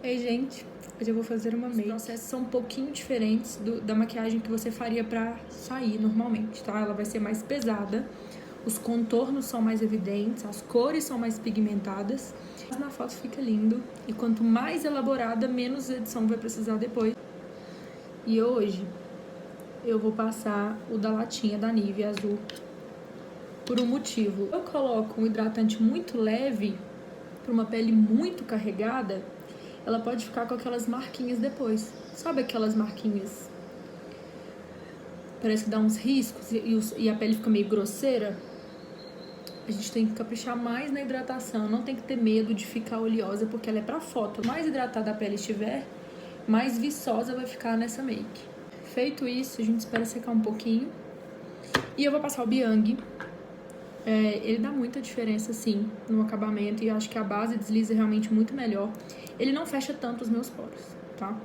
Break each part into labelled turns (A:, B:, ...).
A: Ei, gente, hoje eu vou fazer uma make. Os processos são um pouquinho diferentes da maquiagem que você faria pra sair normalmente, tá? Ela vai ser mais pesada, os contornos são mais evidentes, as cores são mais pigmentadas. Mas na foto fica lindo, e quanto mais elaborada, menos edição vai precisar depois. E hoje eu vou passar o da latinha da Nivea azul por um motivo. Eu coloco um hidratante muito leve para uma pele muito carregada, ela pode ficar com aquelas marquinhas depois. Sabe aquelas marquinhas? Parece que dá uns riscos e a pele fica meio grosseira. A gente tem que caprichar mais na hidratação, não tem que ter medo de ficar oleosa, porque ela é pra foto. Quanto mais hidratada a pele estiver, mais viçosa vai ficar nessa make. Feito isso, a gente espera secar um pouquinho. E eu vou passar o Biang. Ele dá muita diferença, sim, no acabamento, e acho que a base desliza realmente muito melhor. Ele não fecha tanto os meus poros, tá?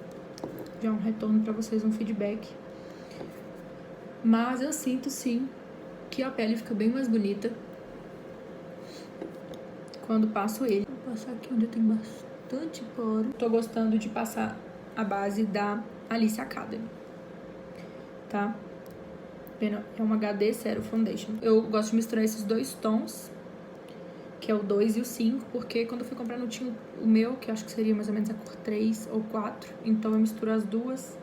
A: Já um retorno pra vocês, um feedback. Mas eu sinto, sim, que a pele fica bem mais bonita quando passo ele. Vou passar aqui onde tem bastante poro. Tô gostando de passar a base da Alice Academy, tá? É uma HD Zero Foundation. Eu gosto de misturar esses dois tons, que é o 2 e o 5, porque quando eu fui comprar não tinha o meu, que acho que seria mais ou menos a cor 3 ou 4, então eu misturo as duas.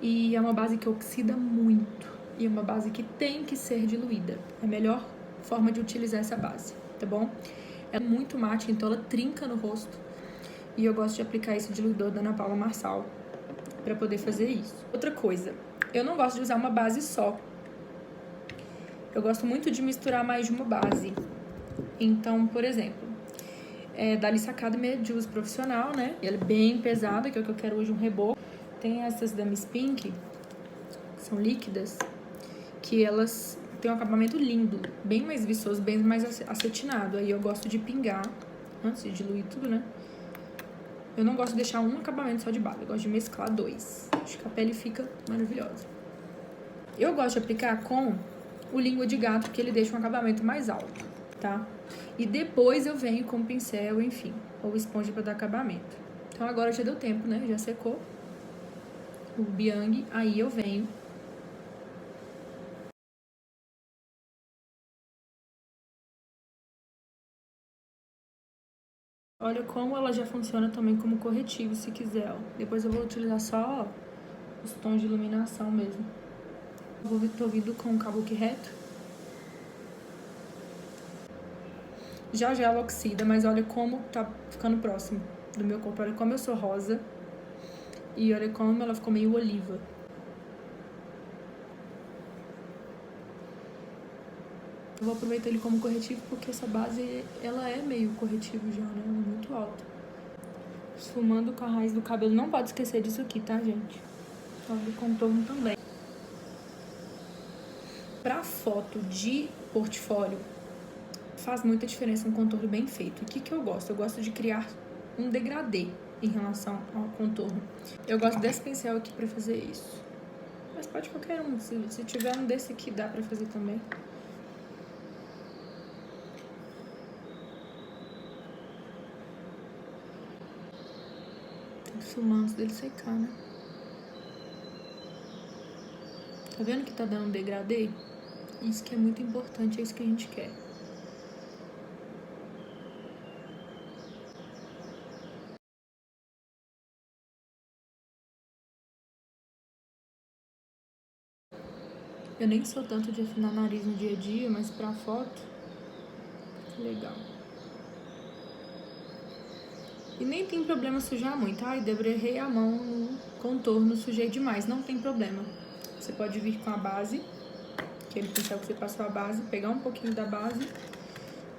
A: E é uma base que oxida muito, e é uma base que tem que ser diluída. É a melhor forma de utilizar essa base, tá bom? Ela é muito mate, então ela trinca no rosto, e eu gosto de aplicar esse diluidor da Ana Paula Marçal pra poder fazer isso. Outra coisa, eu não gosto de usar uma base só. Eu gosto muito de misturar mais de uma base. Então, por exemplo, da Alice Academy é de uso profissional, né? Ela é bem pesada, que é o que eu quero hoje, um reboco. Tem essas da Miss Pink, que são líquidas, que elas têm um acabamento lindo, bem mais viçoso, bem mais acetinado. Aí eu gosto de pingar, antes de diluir tudo, né? Eu não gosto de deixar um acabamento só de base, eu gosto de mesclar dois. Acho que a pele fica maravilhosa. Eu gosto de aplicar com o língua de gato, porque ele deixa um acabamento mais alto, tá? E depois eu venho com o pincel, enfim, ou esponja pra dar acabamento. Então agora já deu tempo, né? Já secou o Biang, aí eu venho. Olha como ela já funciona também como corretivo, se quiser, ó. Depois eu vou utilizar só, ó, os tons de iluminação mesmo. Tô vindo com o kabuki reto. Já ela oxida, mas olha como tá ficando próximo do meu corpo. Olha como eu sou rosa. E olha como ela ficou meio oliva. Eu vou aproveitar ele como corretivo porque essa base, ela é meio corretivo já, né? Ela é muito alta. Esfumando com a raiz do cabelo. Não pode esquecer disso aqui, tá, gente? Só do contorno também. Pra foto de portfólio, faz muita diferença um contorno bem feito. E o que eu gosto? Eu gosto de criar um degradê em relação ao contorno. Eu gosto desse pincel aqui pra fazer isso. Mas pode qualquer um. Se tiver um desse aqui, dá pra fazer também. Tem que filmar antes dele secar, né? Tá vendo que tá dando um degradê? Isso que é muito importante, é isso que a gente quer. Eu nem sou tanto de afinar nariz no dia a dia, mas pra foto, legal. E nem tem problema sujar muito. Ai, Débora, errei a mão no contorno, sujei demais. Não tem problema. Você pode vir com a base, aquele pincel que você passou a base, pegar um pouquinho da base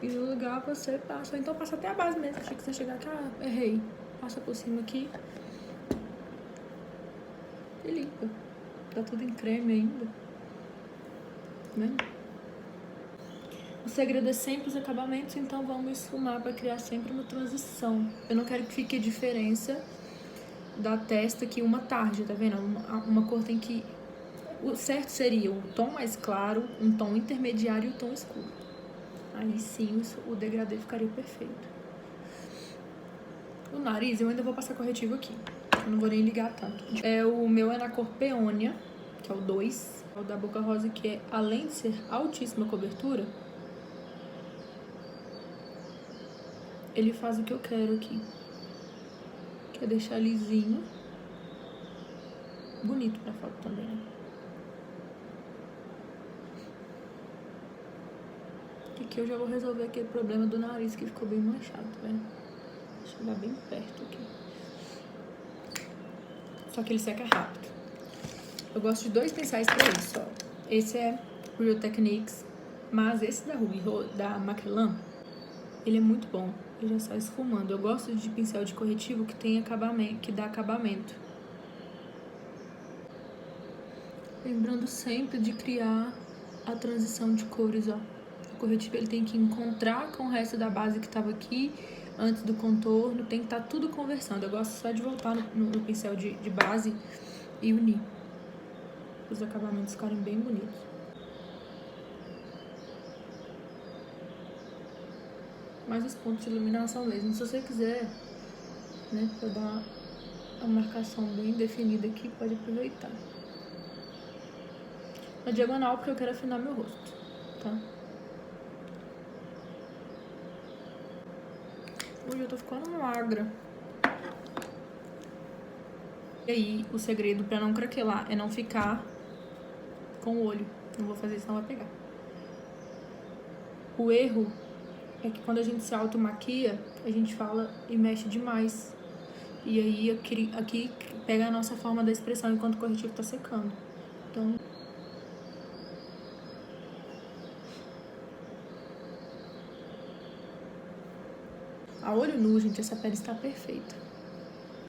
A: e no lugar você passa. Ou então passa até a base mesmo. Achei que você chegar aqui, errei. Passa por cima aqui e limpa. Tá tudo em creme ainda. Tá vendo? O segredo é sempre os acabamentos, então vamos esfumar para criar sempre uma transição. Eu não quero que fique a diferença da testa aqui uma tarde, tá vendo? Uma cor tem que... O certo seria um tom mais claro, um tom intermediário e um tom escuro. Aí sim, o degradê ficaria perfeito. O nariz eu ainda vou passar corretivo aqui. Eu não vou nem ligar tanto. O meu é na cor Peônia, que é o 2. O da Boca Rosa, que é, além de ser altíssima cobertura, ele faz o que eu quero aqui. Que é deixar lisinho. Bonito pra foto também, né? Aqui eu já vou resolver aquele problema do nariz que ficou bem manchado, tá vendo? Deixa eu chegar bem perto aqui. Só que ele seca rápido. Eu gosto de 2 pincéis pra isso, ó. Esse é Real Techniques, mas esse da Ruby, da Macrylan, ele é muito bom. Ele já sai esfumando. Eu gosto de pincel de corretivo que tem acabamento, que dá acabamento. Lembrando sempre de criar a transição de cores, ó. O corretivo ele tem que encontrar com o resto da base que estava aqui antes do contorno, tem que estar tudo conversando. Eu gosto só de voltar no pincel de base e unir. Os acabamentos ficarem bem bonitos. Mais os pontos de iluminação mesmo. Se você quiser, né, pra dar a marcação bem definida aqui, pode aproveitar. Na diagonal, porque eu quero afinar meu rosto, tá? Hoje eu tô ficando magra. E aí, o segredo pra não craquelar é não ficar com o olho. Não vou fazer isso, não vai pegar. O erro é que quando a gente se automaquia, a gente fala e mexe demais. E aí, aqui pega a nossa forma da expressão enquanto o corretivo tá secando. Então... a olho nu, gente, essa pele está perfeita.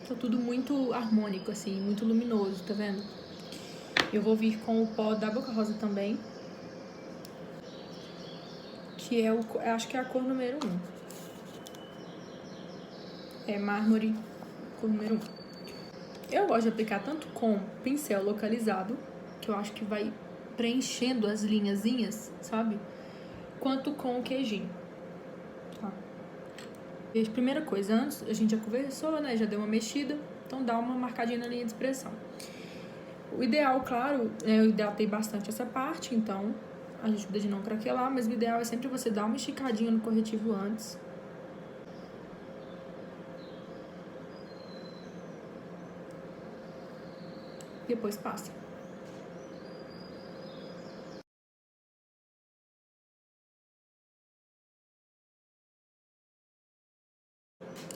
A: Tá tudo muito harmônico, assim, muito luminoso, tá vendo? Eu vou vir com o pó da Boca Rosa também. Que é acho que é a cor número 1. É mármore, cor número 1. Eu gosto de aplicar tanto com pincel localizado, que eu acho que vai preenchendo as linhazinhas, sabe? Quanto com o queijinho. Tá. E a primeira coisa, antes a gente já conversou, né? Já deu uma mexida, então dá uma marcadinha na linha de expressão. O ideal, claro, eu hidratei bastante essa parte, então ajuda de não craquelar, mas o ideal é sempre você dar uma esticadinha no corretivo antes. Depois passa.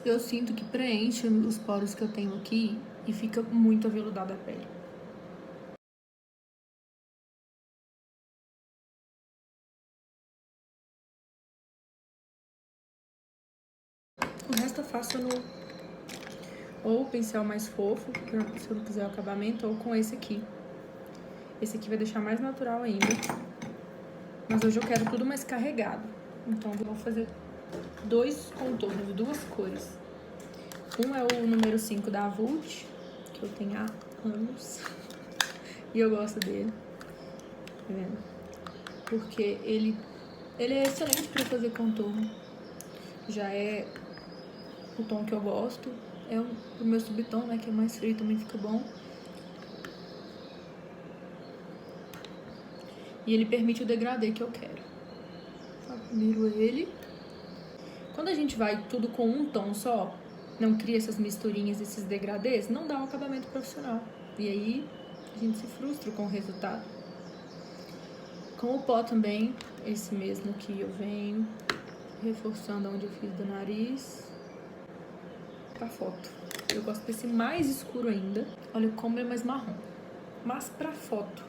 A: Eu sinto que preenche os poros que eu tenho aqui e fica muito aveludada a pele. O resto eu faço no ou o pincel mais fofo, se eu não quiser o acabamento, ou com esse aqui. Esse aqui vai deixar mais natural ainda. Mas hoje eu quero tudo mais carregado. Então eu vou fazer 2 contornos, 2 cores. Um é o número 5 da Vult, que eu tenho há anos. E eu gosto dele. Tá vendo? Porque ele é excelente para fazer contorno. Já é o tom que eu gosto. É o meu subtom, né, que é mais frio, também fica bom. E ele permite o degradê que eu quero. Tá, primeiro ele. Quando a gente vai tudo com um tom só, não cria essas misturinhas, esses degradês, não dá um acabamento profissional. E aí a gente se frustra com o resultado. Com o pó também, esse mesmo que eu venho reforçando onde eu fiz do nariz. Pra foto. Eu gosto desse mais escuro ainda. Olha como é mais marrom. Mas pra foto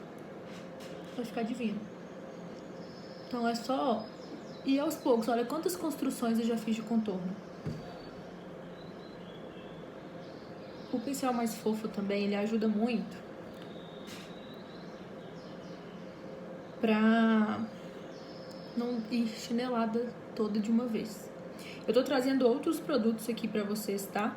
A: vai ficar divino. Então é só ir aos poucos. Olha quantas construções eu já fiz de contorno. O pincel mais fofo também, ele ajuda muito pra não ir chinelada toda de uma vez. Eu tô trazendo outros produtos aqui pra vocês, tá?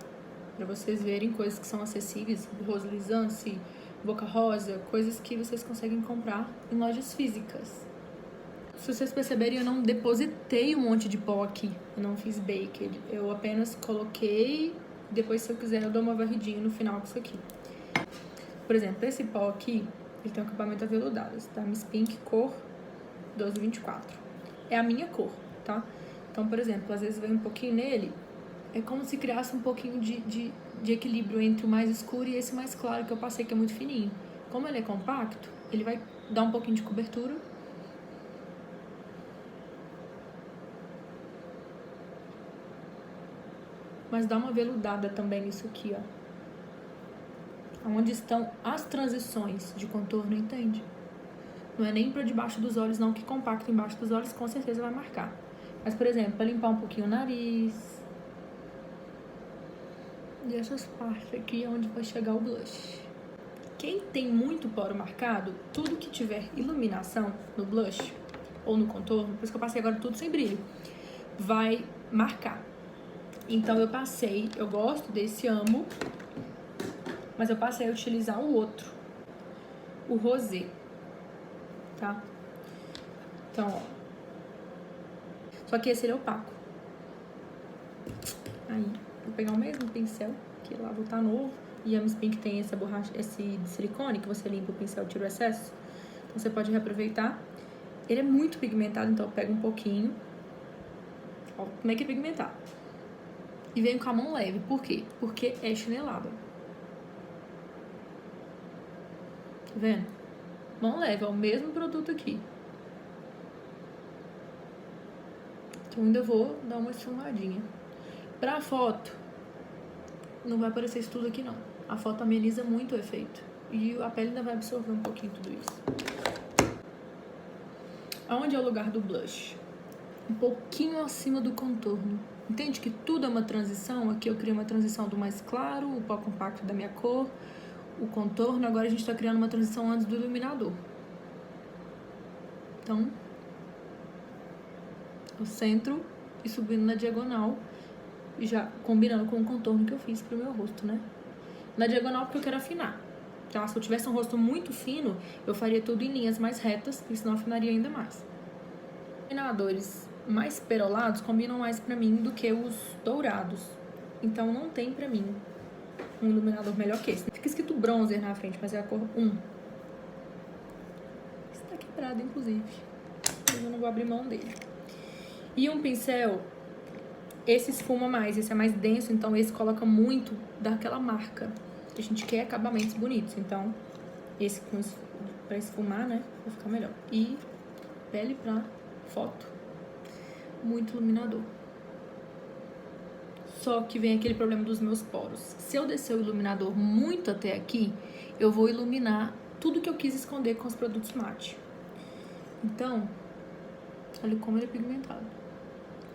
A: Pra vocês verem coisas que são acessíveis, Roselizance, Boca Rosa, coisas que vocês conseguem comprar em lojas físicas. Se vocês perceberem, eu não depositei um monte de pó aqui, eu não fiz baked, eu apenas coloquei Depois, se eu quiser, eu dou uma varridinha no final com isso aqui. Por exemplo, esse pó aqui, ele tem um acabamento aveludado, tá? Miss Pink, cor 1224. É a minha cor, tá? Então, por exemplo, às vezes vem um pouquinho nele, é como se criasse um pouquinho de equilíbrio entre o mais escuro e esse mais claro que eu passei, que é muito fininho. Como ele é compacto, ele vai dar um pouquinho de cobertura. Mas dá uma veludada também nisso aqui, ó. Onde estão as transições de contorno, entende? Não é nem pra debaixo dos olhos, não, que compacto embaixo dos olhos com certeza vai marcar. Mas, por exemplo, pra limpar um pouquinho o nariz. E essas partes aqui é onde vai chegar o blush. Quem tem muito poro marcado, tudo que tiver iluminação no blush ou no contorno, por isso que eu passei agora tudo sem brilho, vai marcar. Então eu passei, eu gosto desse amo, mas eu passei a utilizar o outro, o rosé, tá? Então, ó. Só que esse ele é opaco. Aí, vou pegar o mesmo pincel, que lá vou tá novo. E a Miss Pink tem essa borracha, esse de silicone, que você limpa o pincel e tira o excesso. Então, você pode reaproveitar. Ele é muito pigmentado, então eu pego um pouquinho. Ó, como é que é pigmentado? E venho com a mão leve. Por quê? Porque é chinelada. Tá vendo? Mão leve, é o mesmo produto aqui. Então ainda vou dar uma esfumadinha. Pra foto, não vai aparecer isso tudo aqui não. A foto ameniza muito o efeito. E a pele ainda vai absorver um pouquinho tudo isso. Aonde é o lugar do blush? Um pouquinho acima do contorno. Entende que tudo é uma transição? Aqui eu criei uma transição do mais claro, o pó compacto da minha cor, o contorno. Agora a gente tá criando uma transição antes do iluminador. Então, o centro e subindo na diagonal, já combinando com o contorno que eu fiz pro meu rosto, né? Na diagonal porque eu quero afinar, tá? Se eu tivesse um rosto muito fino, eu faria tudo em linhas mais retas, porque senão afinaria ainda mais. Iluminadores mais perolados combinam mais pra mim do que os dourados. Então não tem pra mim um iluminador melhor que esse. Fica escrito bronzer na frente, mas é a cor 1. Esse tá quebrado, inclusive. Mas eu não vou abrir mão dele. E um pincel, esse esfuma mais, esse é mais denso, então esse coloca muito daquela marca. A gente quer acabamentos bonitos, então esse pra esfumar, né, vai ficar melhor. E pele pra foto, muito iluminador. Só que vem aquele problema dos meus poros. Se eu descer o iluminador muito até aqui, eu vou iluminar tudo que eu quis esconder com os produtos mate. Então, olha como ele é pigmentado.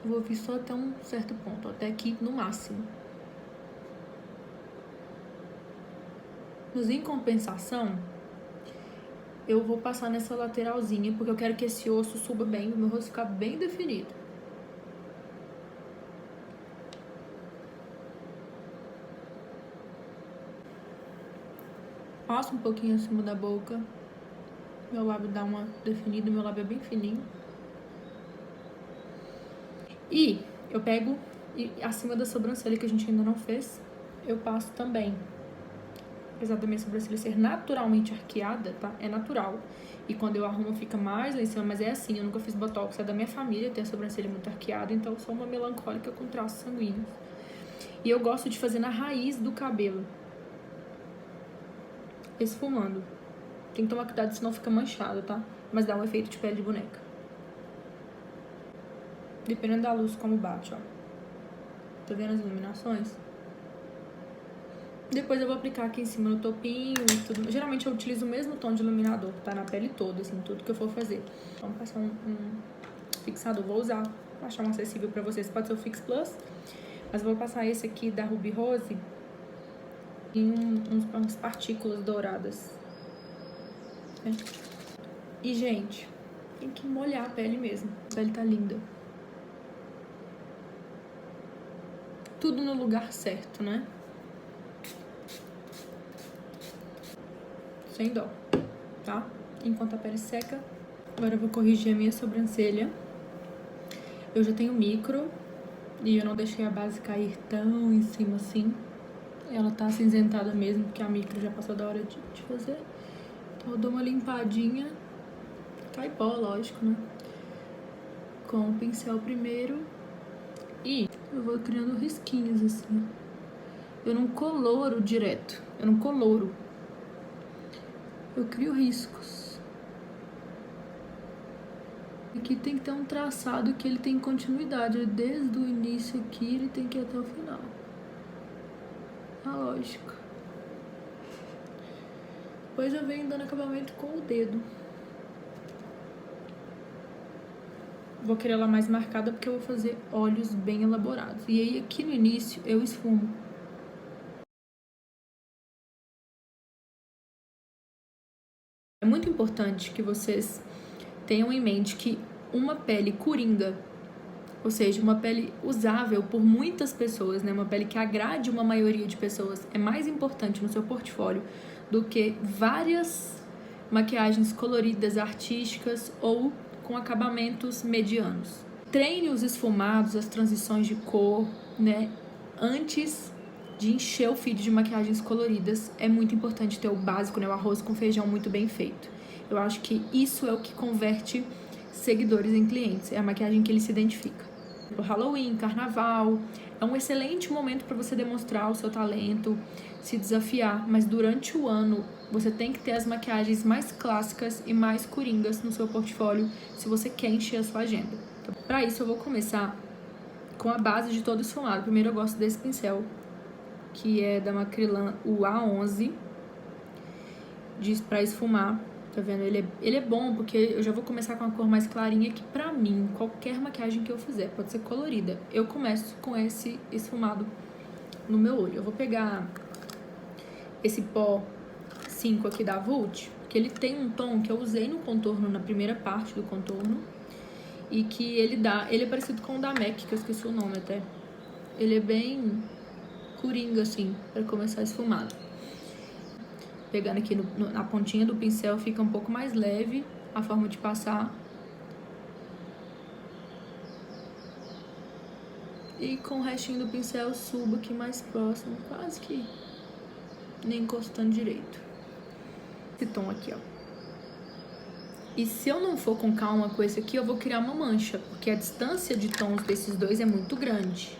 A: Eu vou vir só até um certo ponto, até aqui no máximo. Mas em compensação, eu vou passar nessa lateralzinha, porque eu quero que esse osso suba bem, o meu rosto ficar bem definido. Passo um pouquinho acima da boca. Meu lábio dá uma definida, meu lábio é bem fininho. E eu pego, e acima da sobrancelha, que a gente ainda não fez, eu passo também. Apesar da minha sobrancelha ser naturalmente arqueada, tá? É natural. E quando eu arrumo fica mais lá em cima, mas é assim, eu nunca fiz botox, é da minha família ter a sobrancelha muito arqueada, então eu sou uma melancólica com traços sanguíneos. E eu gosto de fazer na raiz do cabelo. Esfumando. Tem que tomar cuidado, senão fica manchado, tá? Mas dá um efeito de pele de boneca. Dependendo da luz como bate, ó. Tá vendo as iluminações? Depois eu vou aplicar aqui em cima no topinho e tudo. Geralmente eu utilizo o mesmo tom de iluminador, tá? Na pele toda, assim, tudo que eu for fazer. Vamos passar um fixador. Vou usar, vou achar um acessível pra vocês. Pode ser o Fix Plus, mas vou passar esse aqui da Ruby Rose em umas partículas douradas. Né? E, gente, tem que molhar a pele mesmo. A pele tá linda. Tudo no lugar certo, né? Sem dó, tá? Enquanto a pele seca. Agora eu vou corrigir a minha sobrancelha. Eu já tenho micro, E eu não deixei a base cair tão em cima assim. Ela tá acinzentada mesmo, porque a micro já passou da hora de fazer. Então eu dou uma limpadinha. Cai pó, lógico, né? Com o pincel primeiro. E eu vou criando risquinhos assim. Eu não coloro direto. Eu não coloro. Eu crio riscos. Aqui tem que ter um traçado que ele tem continuidade. Desde o início aqui, ele tem que ir até o final. A lógica. Depois eu venho dando acabamento com o dedo. Vou querer ela mais marcada porque eu vou fazer olhos bem elaborados. E aí aqui no início eu esfumo. É muito importante que vocês tenham em mente que uma pele coringa, ou seja, uma pele usável por muitas pessoas, né? Uma pele que agrade uma maioria de pessoas, é mais importante no seu portfólio do que várias maquiagens coloridas, artísticas ou com acabamentos medianos. Treine os esfumados, as transições de cor, né? Antes de encher o feed de maquiagens coloridas, é muito importante ter o básico, né? O arroz com feijão muito bem feito. Eu acho que isso é o que converte seguidores em clientes, é a maquiagem que ele se identifica. O Halloween, Carnaval, é um excelente momento para você demonstrar o seu talento, se desafiar, mas durante o ano você tem que ter as maquiagens mais clássicas e mais coringas no seu portfólio se você quer encher a sua agenda. Para isso eu vou começar com a base de todo esfumado. Primeiro eu gosto desse pincel, que é da Macrylan, o A11, para esfumar. Tá vendo? Ele é bom porque eu já vou começar com a cor mais clarinha, que pra mim, qualquer maquiagem que eu fizer, pode ser colorida, eu começo com esse esfumado no meu olho. Eu vou pegar esse pó 5 aqui da Vult, que ele tem um tom que eu usei no contorno, na primeira parte do contorno, e que ele é parecido com o da MAC, que eu esqueci o nome até. Ele é bem coringa, assim, pra começar esfumado. Pegando aqui na pontinha do pincel, fica um pouco mais leve a forma de passar. E com o restinho do pincel, subo aqui mais próximo, quase que nem encostando direito. Esse tom aqui, ó. E se eu não for com calma com esse aqui, eu vou criar uma mancha, porque a distância de tons desses dois é muito grande.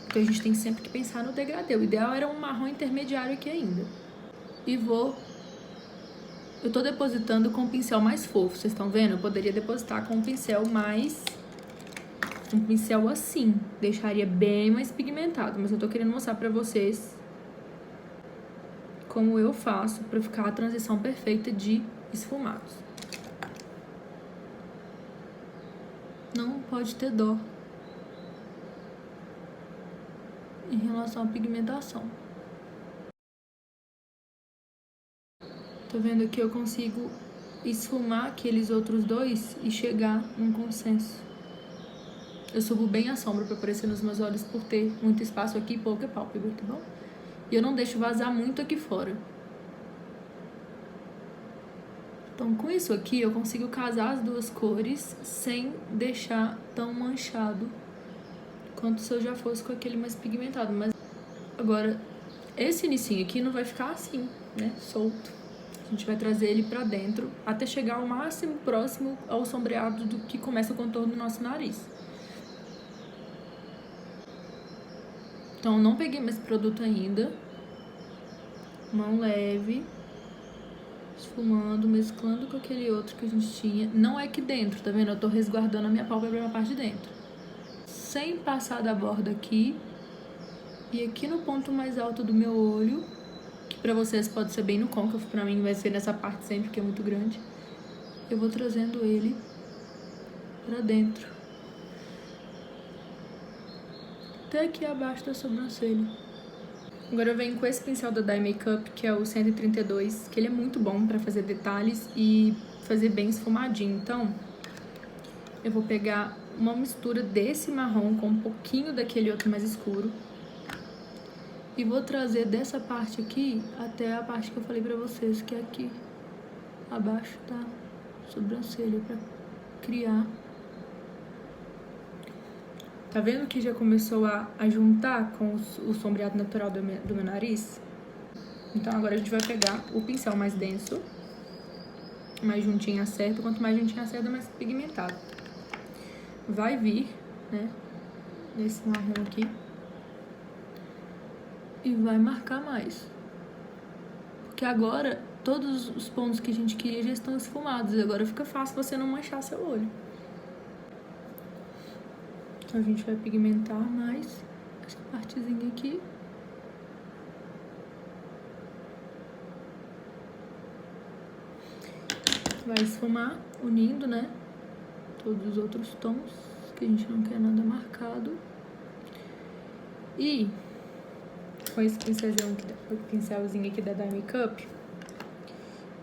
A: Então a gente tem sempre que pensar no degradê. O ideal era um marrom intermediário aqui ainda. E eu tô depositando com o pincel mais fofo, vocês estão vendo? Eu poderia depositar com um pincel assim, deixaria bem mais pigmentado, mas eu tô querendo mostrar pra vocês como eu faço pra ficar a transição perfeita de esfumados. Não pode ter dó em relação à pigmentação. Tá vendo aqui? Eu consigo esfumar aqueles outros dois e chegar num consenso. Eu subo bem a sombra pra aparecer nos meus olhos por ter muito espaço aqui e pouca pálpebra, tá bom? E eu não deixo vazar muito aqui fora. Então, com isso aqui, eu consigo casar as duas cores sem deixar tão manchado quanto se eu já fosse com aquele mais pigmentado. Mas agora, esse inicinho aqui não vai ficar assim, né? Solto. A gente vai trazer ele pra dentro até chegar ao máximo próximo ao sombreado do que começa o contorno do nosso nariz. Então, não peguei mais produto ainda. Mão leve. Esfumando, mesclando com aquele outro que a gente tinha. Não é aqui dentro, tá vendo? Eu tô resguardando a minha pálpebra na parte de dentro. Sem passar da borda aqui. E aqui no ponto mais alto do meu olho, que pra vocês pode ser bem no côncavo, pra mim vai ser nessa parte sempre, que é muito grande. Eu vou trazendo ele pra dentro. Até aqui abaixo da sobrancelha. Agora eu venho com esse pincel da Dye Makeup, que é o 132, que ele é muito bom pra fazer detalhes e fazer bem esfumadinho. Então, eu vou pegar uma mistura desse marrom com um pouquinho daquele outro mais escuro. E vou trazer dessa parte aqui até a parte que eu falei pra vocês, que é aqui abaixo da sobrancelha, pra criar Tá vendo que já começou a juntar com o sombreado natural do meu nariz? Então agora a gente vai pegar o pincel mais denso, mais juntinho acerta. Quanto mais juntinho acerta, mais pigmentado. Vai vir, né, nesse marrom aqui. E vai marcar mais. Porque agora, todos os pontos que a gente queria já estão esfumados. E agora fica fácil você não manchar seu olho. Então a gente vai pigmentar mais essa partezinha aqui. Vai esfumar, unindo, né, todos os outros tons, que a gente não quer nada marcado. E com esse pincelzinho aqui da Dye Makeup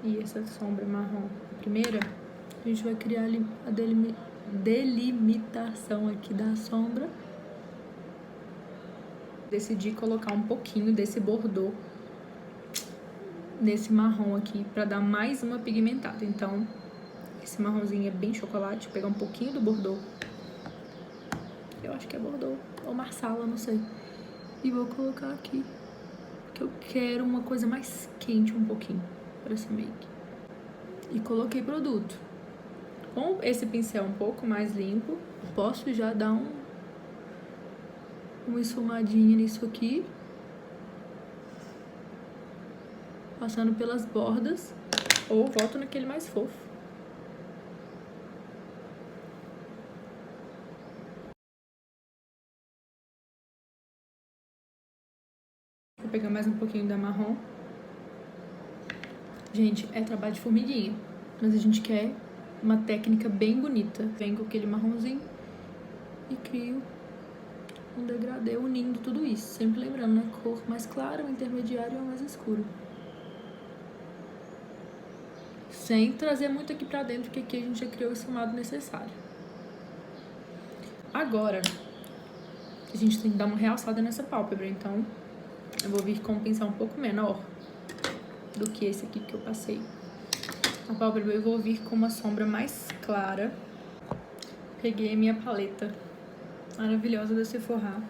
A: e essa sombra marrom primeira, a gente vai criar a delimitação aqui da sombra. Decidi colocar um pouquinho desse bordô nesse marrom aqui pra dar mais uma pigmentada. Então, esse marronzinho é bem chocolate. Vou pegar um pouquinho do bordô. Eu acho que é bordô ou marsala, não sei. E vou colocar aqui, porque eu quero uma coisa mais quente um pouquinho pra essa make. E coloquei produto. Com esse pincel um pouco mais limpo, posso já dar uma esfumadinha nisso aqui. Passando pelas bordas, ou volto naquele mais fofo. Vou pegar mais um pouquinho da marrom. Gente, é trabalho de formiguinha, mas a gente quer uma técnica bem bonita. Venho com aquele marronzinho e crio um degradê unindo tudo isso. Sempre lembrando, né? Cor mais clara, o intermediário e o mais escuro. Sem trazer muito aqui pra dentro, porque aqui a gente já criou o esfumado necessário. Agora, a gente tem que dar uma realçada nessa pálpebra, então eu vou vir com um pincel um pouco menor do que esse aqui que eu passei. A pálpebra eu vou vir com uma sombra mais clara. Peguei a minha paleta maravilhosa da Sephora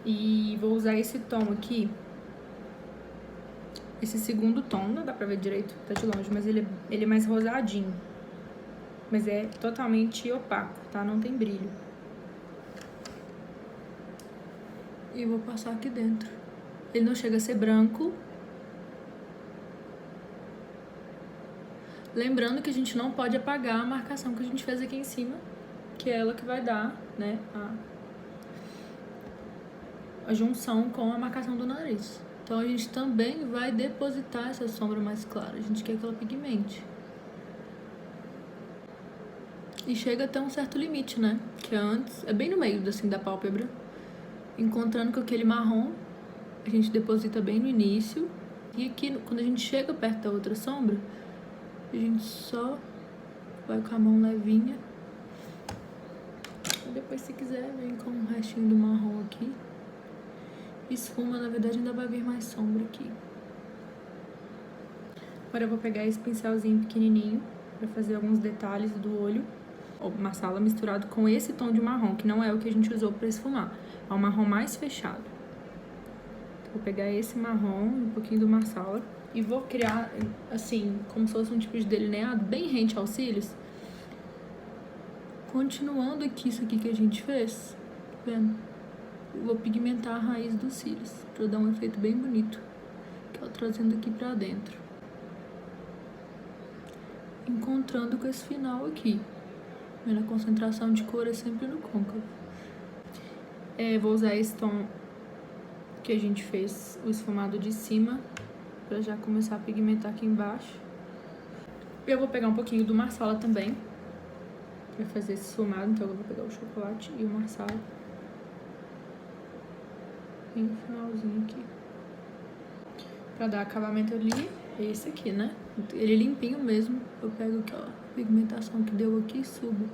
A: e vou usar esse tom aqui, esse segundo tom. Não dá pra ver direito, tá de longe, mas ele é mais rosadinho. Mas é totalmente opaco, tá? Não tem brilho. E vou passar aqui dentro. Ele não chega a ser branco. Lembrando que a gente não pode apagar a marcação que a gente fez aqui em cima, que é ela que vai dar, né, a junção com a marcação do nariz. Então a gente também vai depositar essa sombra mais clara. A gente quer que ela pigmente. E chega até um certo limite, né? Que antes, é bem no meio assim da pálpebra. Encontrando com aquele marrom, a gente deposita bem no início. E aqui, quando a gente chega perto da outra sombra, a gente só vai com a mão levinha. E depois, se quiser, vem com um restinho do marrom aqui. Esfuma, na verdade, ainda vai vir mais sombra aqui. Agora eu vou pegar esse pincelzinho pequenininho pra fazer alguns detalhes do olho. Ou marsala misturado com esse tom de marrom, que não é o que a gente usou pra esfumar. É um marrom mais fechado. Vou pegar esse marrom, um pouquinho do marsala. E vou criar, assim, como se fosse um tipo de delineado bem rente aos cílios. Continuando aqui, isso aqui que a gente fez, tá vendo? Eu vou pigmentar a raiz dos cílios, pra dar um efeito bem bonito. Que eu tô trazendo aqui pra dentro. Encontrando com esse final aqui. A concentração de cor é sempre no côncavo. Vou usar esse tom que a gente fez, o esfumado de cima, pra já começar a pigmentar aqui embaixo. Eu vou pegar um pouquinho do marsala também, pra fazer esse esfumado. Então eu vou pegar o chocolate e o marsala. E no finalzinho aqui. Pra dar acabamento ali, é esse aqui, né? Ele limpinho mesmo. Eu pego aqui, ó, a pigmentação que deu aqui e subo.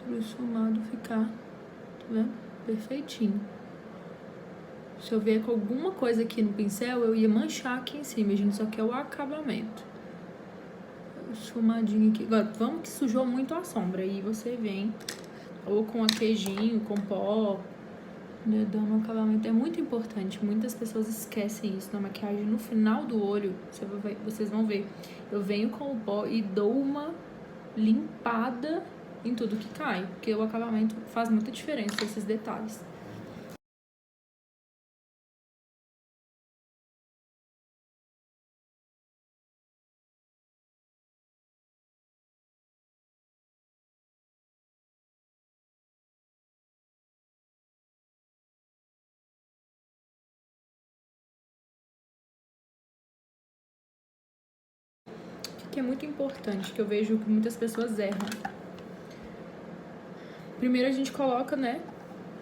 A: Para o esfumado ficar, tá vendo? Perfeitinho. Se eu vier com alguma coisa aqui no pincel, eu ia manchar aqui em cima. A gente só quer o acabamento. Esfumadinho aqui. Agora, vamos que sujou muito a sombra. Aí você vem, ou com aqueijinho, com pó, né, dando um acabamento. É muito importante, muitas pessoas esquecem isso na maquiagem. No final do olho, vocês vão ver, eu venho com o pó e dou uma limpada em tudo que cai, porque o acabamento faz muita diferença, esses detalhes. Que é muito importante, que eu vejo que muitas pessoas erram. Primeiro a gente coloca, né,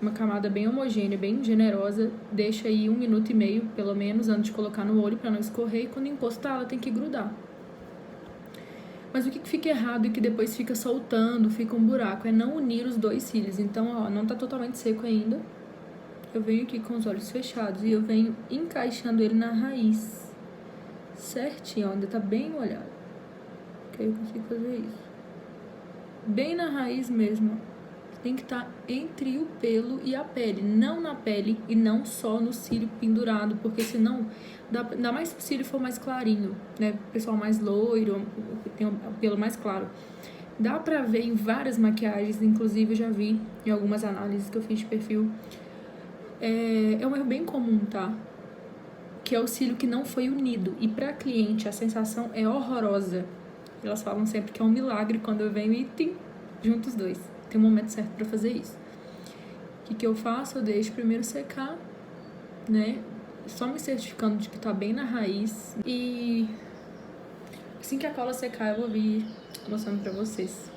A: uma camada bem homogênea, bem generosa, deixa aí 1 minuto e meio, pelo menos, antes de colocar no olho pra não escorrer, e quando encostar ela tem que grudar. Mas o que fica errado e que depois fica soltando, fica um buraco, é não unir os dois cílios. Então, ó, não tá totalmente seco ainda. Eu venho aqui com os olhos fechados e eu venho encaixando ele na raiz. Certinho, ó, ainda tá bem molhado. Que aí eu consigo fazer isso. Bem na raiz mesmo, ó. Tem que estar entre o pelo e a pele, não na pele e não só no cílio pendurado, porque senão, ainda mais se o cílio for mais clarinho, né, o pessoal mais loiro, tem o pelo mais claro. Dá pra ver em várias maquiagens, inclusive eu já vi em algumas análises que eu fiz de perfil, é um erro bem comum, tá? Que é o cílio que não foi unido, e pra cliente a sensação é horrorosa. Elas falam sempre que é um milagre quando eu venho e junto os dois. Tem um momento certo pra fazer isso. O que eu faço? Eu deixo primeiro secar, né? Só me certificando de que tá bem na raiz. E assim que a cola secar, eu vou vir mostrando pra vocês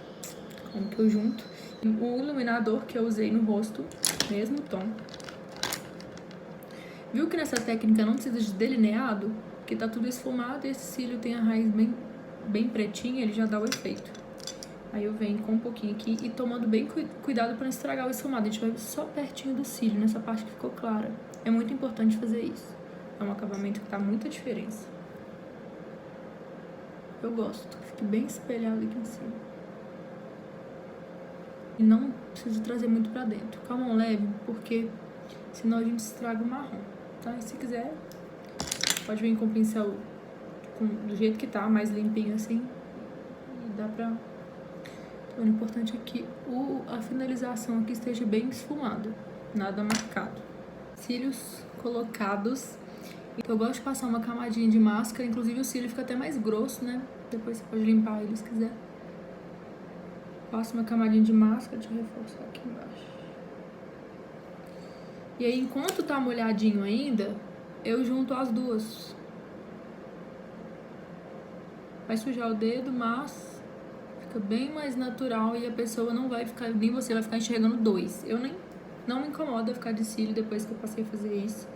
A: como que eu junto. O iluminador que eu usei no rosto, mesmo tom. Viu que nessa técnica não precisa de delineado? Porque tá tudo esfumado e esse cílio tem a raiz bem pretinha, ele já dá o efeito. Aí eu venho com um pouquinho aqui e tomando bem cuidado para não estragar o esfumado. A gente vai só pertinho do cílio, nessa parte que ficou clara. É muito importante fazer isso. É um acabamento que tá muita diferença. Eu gosto que fique bem espelhado aqui em cima. E não precisa trazer muito pra dentro. Com a mão leve, porque senão a gente estraga o marrom, tá? E se quiser, pode vir com o pincel do jeito que tá, mais limpinho assim. E dá pra... O importante é que a finalização aqui esteja bem esfumada, nada marcado. Cílios colocados. Eu gosto de passar uma camadinha de máscara, inclusive o cílio fica até mais grosso, né? Depois você pode limpar ele se quiser. Passo uma camadinha de máscara, deixa eu reforçar aqui embaixo. E aí, enquanto tá molhadinho ainda, eu junto as duas. Vai sujar o dedo, mas... fica bem mais natural e a pessoa não vai ficar, nem você vai ficar enxergando dois. Não me incomoda ficar de cílio depois que eu passei a fazer isso.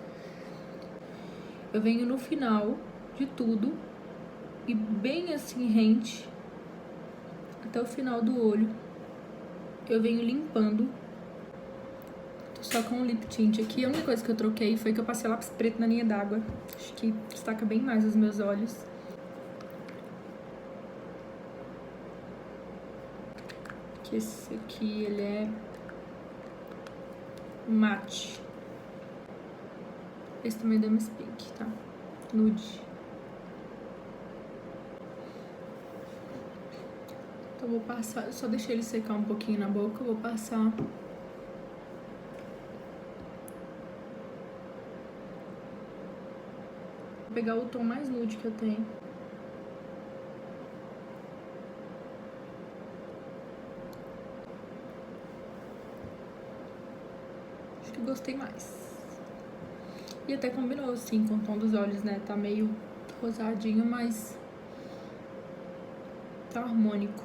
A: Eu venho no final de tudo e bem assim rente até o final do olho. Eu venho limpando. Tô só com um lip tint aqui. A única coisa que eu troquei foi que eu passei lápis preto na linha d'água. Acho que destaca bem mais os meus olhos. Que esse aqui, ele é mate. Esse também é da Miss Pink, tá? Nude. Então, eu vou passar... só deixei ele secar um pouquinho na boca. Eu vou passar... vou pegar o tom mais nude que eu tenho. Que gostei mais. E até combinou, assim, com o tom dos olhos, né? Tá meio rosadinho, mas tá harmônico.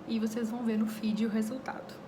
A: E vocês vão ver no feed o resultado.